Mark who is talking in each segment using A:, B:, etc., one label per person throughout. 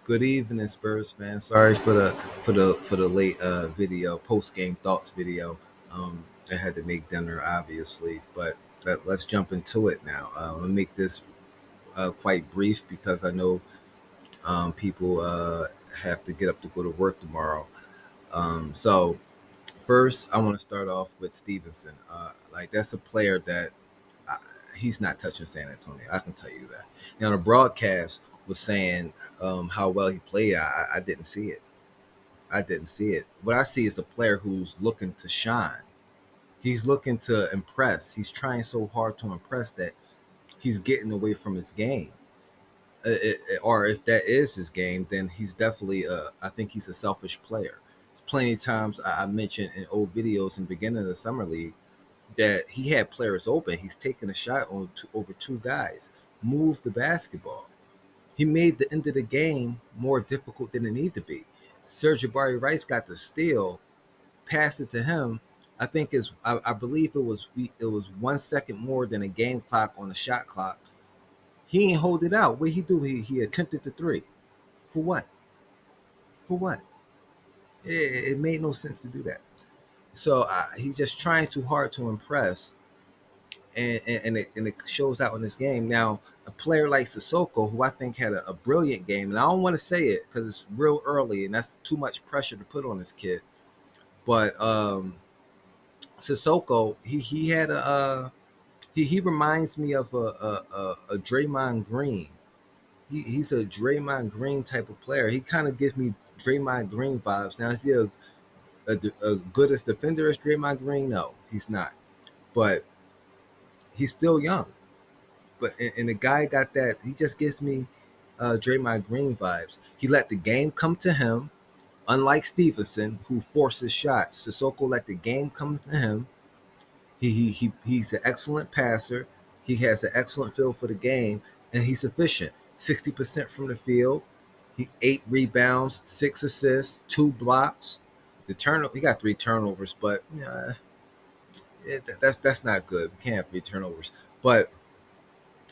A: Good evening, Spurs fans. Sorry for the late post game thoughts video. I had to make dinner, obviously, but let's jump into it now. I'm gonna make this quite brief because I know people have to get up to go to work tomorrow. So first, I want to start off with Stevenson. Like that's a player that I, he's not touching San Antonio. I can tell you that. Now the broadcast was saying how well he played. I didn't see it. I didn't see it. What I see is a player who's looking to shine. He's looking to impress. He's trying so hard to impress that he's getting away from his game. Or if that is his game, then he's definitely. I think he's a selfish player. It's plenty of times I mentioned in old videos in the beginning of the summer league that he had players open. He's taking a shot on over two guys. Move the basketball. He made the end of the game more difficult than it needed to be. Serge Jabari Rice got the steal, passed it to him. I believe it was 1 second more than a game clock on the shot clock. He ain't hold it out. What he do? He attempted the three. For what? For what? It made no sense to do that. So he's just trying too hard to impress, and it shows out in this game. Now, a player like Sissoko, who I think had a brilliant game, and I don't want to say it because it's real early, and that's too much pressure to put on this kid. But Sissoko, he had he reminds me of a Draymond Green. He's a Draymond Green type of player. He kind of gives me Draymond Green vibes. Now, is he a good as defender as Draymond Green? No, he's not. But he's still young. But the guy got that. He just gives me Draymond Green vibes. He let the game come to him, unlike Stevenson, who forces shots. Sissoko let the game come to him. He's an excellent passer. He has an excellent feel for the game, and he's efficient. 60% from the field. He 8 rebounds, 6 assists, 2 blocks. He got 3 turnovers, but that's not good. We can't have 3 turnovers. But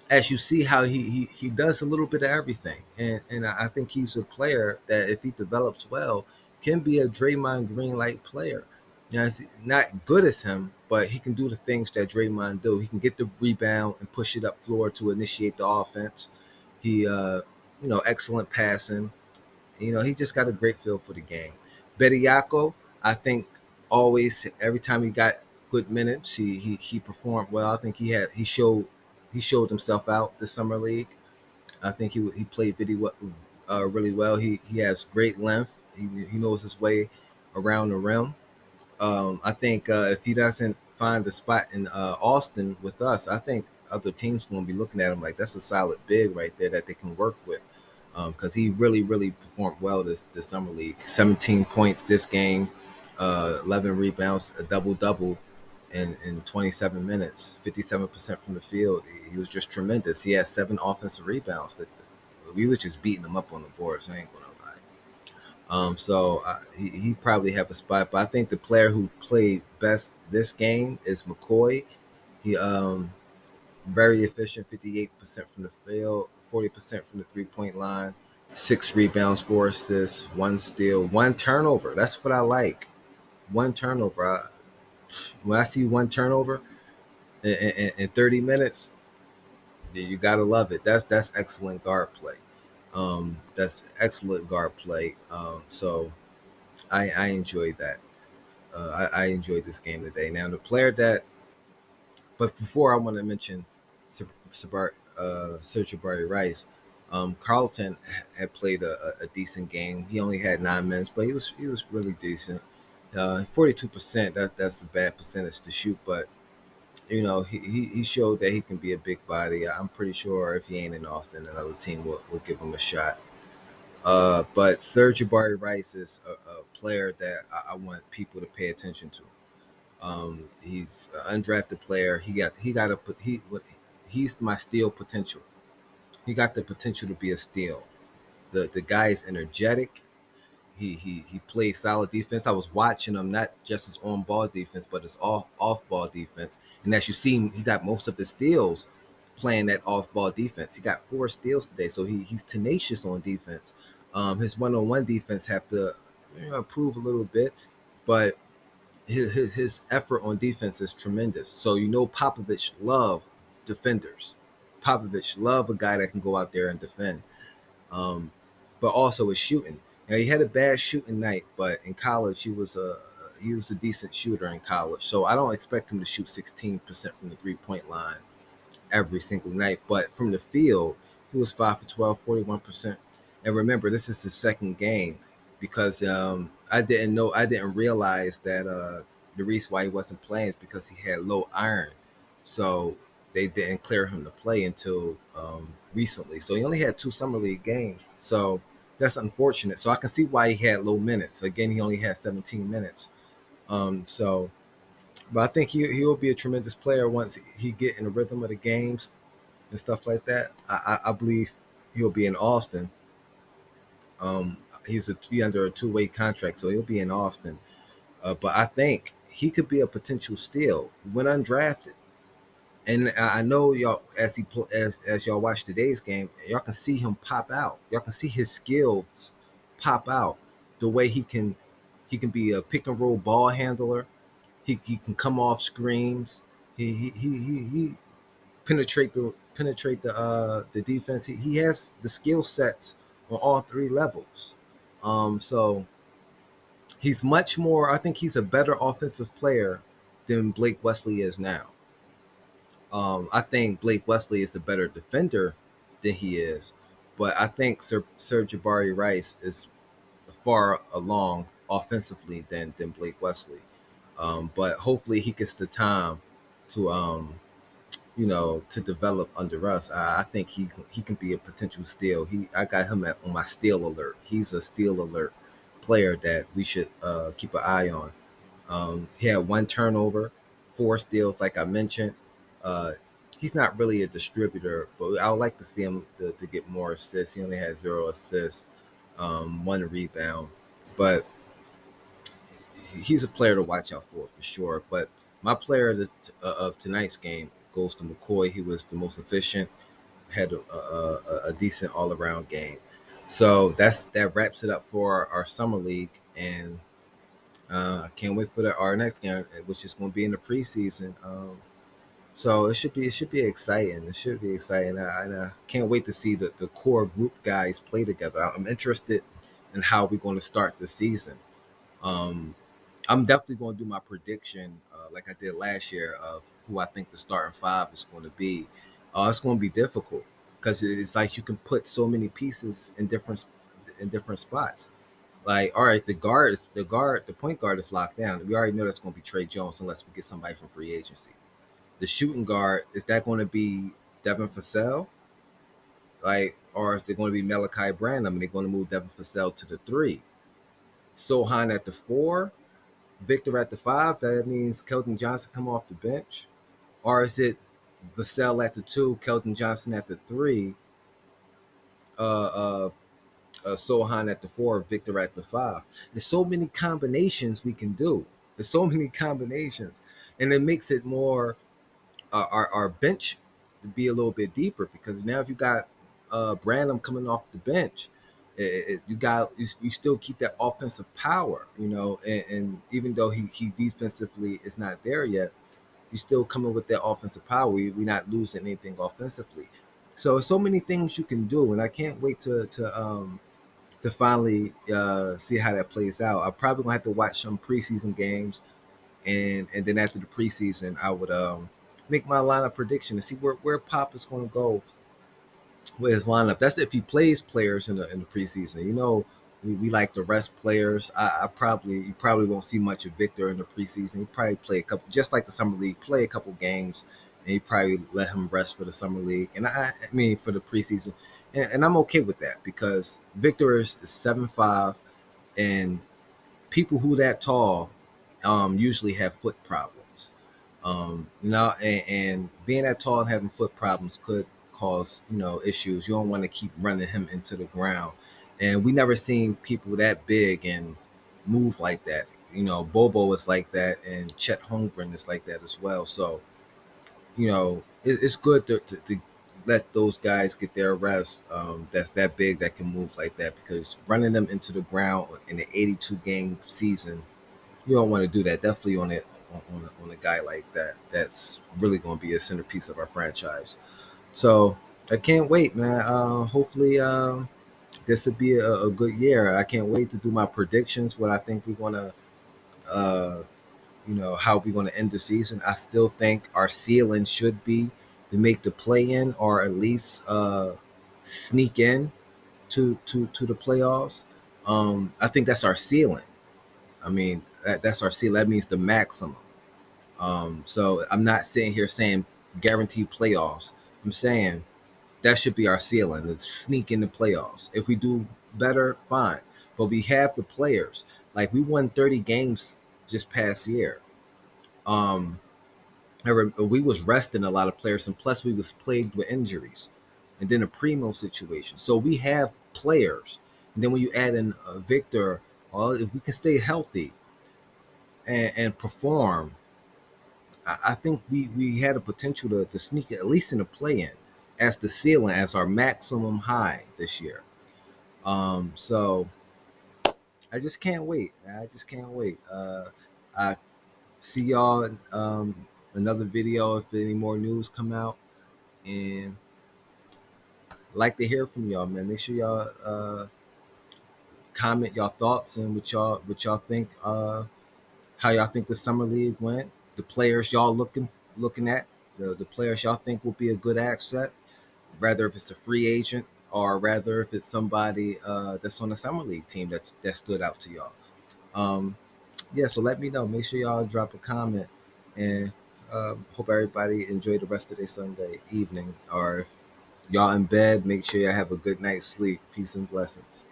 A: as you see how he does a little bit of everything. And I think he's a player that if he develops well, can be a Draymond Green like player. You know, it's not good as him, but he can do the things that Draymond do. He can get the rebound and push it up floor to initiate the offense. He excellent passing. He just got a great feel for the game. Bediako, I think always every time he got good minutes, he performed well. I think he showed himself out this summer league. I think he played really well. He has great length. He knows his way around the rim. I think if he doesn't find a spot in Austin with us, I think other teams going to be looking at him like that's a solid big right there that they can work with. Because he really performed well this summer league. 17 points this game, 11 rebounds, a double double in 27 minutes, 57% from the field. He was just tremendous. He had 7 offensive rebounds. We was just beating him up on the boards. I ain't gonna lie. He probably have a spot, but I think the player who played best this game is McCoy. He very efficient, 58% from the field, 40% from the 3 point line, 6 rebounds, 4 assists, 1 steal, 1 turnover. That's what I like. 1 turnover. When I see 1 turnover in 30 minutes, you gotta love it. That's excellent guard play. That's excellent guard play. So I enjoy that. I enjoyed this game today. Now the player that, but before I want to mention Serge Barry Rice. Carlton had played a decent game. He only had 9 minutes, but he was really decent. 42%. That's a bad percentage to shoot, but he showed that he can be a big body. I'm pretty sure if he ain't in Austin, another team will give him a shot. But Serge Barry Rice is a player that I want people to pay attention to. He's an undrafted player. He's my steal potential. He got the potential to be a steal. The guy is energetic. He plays solid defense. I was watching him not just his on ball defense, but his off ball defense. And as you see, he got most of his steals playing that off ball defense. He got 4 steals today, so he's tenacious on defense. His one-on-one defense have to improve a little bit, but his effort on defense is tremendous. So Popovich love defenders. Popovich love a guy that can go out there and defend. Um, but also his shooting. Now he had a bad shooting night, but in college he was a decent shooter in college. So I don't expect him to shoot 16% from the 3-point line every single night. But from the field, he was 5 for 12, 41%. And remember, this is the second game because I didn't realize that the reason why he wasn't playing is because he had low iron. So they didn't clear him to play until recently. So he only had 2 summer league games. So that's unfortunate. So I can see why he had low minutes. Again, he only had 17 minutes. So but I think he'll be a tremendous player once he get in the rhythm of the games and stuff like that. I believe he'll be in Austin. Um, he under a 2-way contract, so he'll be in Austin. But I think he could be a potential steal when undrafted. And I know y'all as y'all watch today's game, y'all can see him pop out. Y'all can see his skills pop out. The way he can be a pick and roll ball handler. He can come off screens. He penetrate the defense. He has the skill sets on all three levels. So he's much more. I think he's a better offensive player than Blake Wesley is now. I think Blake Wesley is a better defender than he is, but I think Sir Jabari Rice is far along offensively than Blake Wesley. But hopefully he gets the time to to develop under us. I think he can be a potential steal. I got him on my steal alert. He's a steal alert player that we should keep an eye on. He had 1 turnover, 4 steals, like I mentioned. Uh, he's not really a distributor, but I would like to see him to get more assists. He only had 0 assists, 1 rebound, but he's a player to watch out for sure. But my player of tonight's game goes to McCoy. He was the most efficient, had a decent all around game. So that wraps it up for our summer league, and I can't wait for our next game, which is going to be in the preseason. So it should be exciting. It should be exciting. I can't wait to see the core group guys play together. I'm interested in how we're going to start the season. Um, I'm definitely going to do my prediction, like I did last year, of who I think the starting five is going to be. It's going to be difficult because it's like you can put so many pieces in different spots. Like, all right, the point guard is locked down. We already know that's going to be Trey Jones unless we get somebody from free agency. The shooting guard, is that going to be Devin Vassell? Like, or is it going to be Malachi Branham and they're going to move Devin Vassell to the three? Sohan at the four, Victor at the five. That means Keldon Johnson come off the bench, or is it Vassell at the two, Keldon Johnson at the three, uh, uh, Sohan at the four, Victor at the five? There's so many combinations we can do. There's so many combinations, and it makes it more our bench to be a little bit deeper because now if you got Branham coming off the bench, you still keep that offensive power, and even though he defensively is not there yet, you still coming with that offensive power. We're not losing anything offensively. So many things you can do, and I can't wait to finally see how that plays out. I'm probably gonna have to watch some preseason games, and then after the preseason, I would make my lineup prediction to see where Pop is going to go with his lineup. That's if he plays players in the preseason. We like to rest players. You probably won't see much of Victor in the preseason. He probably play a couple, just like the summer league, play a couple games, and you probably let him rest for the summer league. And I mean for the preseason, and I'm okay with that because Victor is 7'5", and people who that tall usually have foot problems. And being that tall and having foot problems could cause issues. You don't want to keep running him into the ground. And we never seen people that big and move like that. Bobo is like that, and Chet Holmgren is like that as well. So it's good to let those guys get their reps. That's that big that can move like that, because running them into the ground in an 82 game season, you don't want to do that. Definitely on it on a guy like that. That's really going to be a centerpiece of our franchise. So I can't wait, man. Hopefully, this will be a good year. I can't wait to do my predictions. What I think we're going to, uh, how we're going to end the season. I still think our ceiling should be to make the play in, or at least sneak in to the playoffs. I think that's our ceiling. I mean, that's our ceiling. That means the maximum. So I'm not sitting here saying guaranteed playoffs. I'm saying that should be our ceiling. To sneak in the playoffs. If we do better, fine. But we have the players. Like, we won 30 games just past year. Um, we was resting a lot of players, and plus we was plagued with injuries, and then a primo situation. So we have players, and then when you add in Victor, well, if we can stay healthy and perform, I think we had a potential to sneak at least in the play in as the ceiling, as our maximum high this year. So I just can't wait. I just can't wait. I see y'all in another video if any more news come out, and like to hear from y'all, man. Make sure y'all comment y'all thoughts and what y'all think, how y'all think the summer league went, the players y'all looking at, the players y'all think will be a good asset, rather if it's a free agent or rather if it's somebody that's on the summer league team that stood out to y'all. Um, yeah, so let me know. Make sure y'all drop a comment, and hope everybody enjoy the rest of their Sunday evening. Or if y'all in bed, make sure y'all have a good night's sleep. Peace and blessings.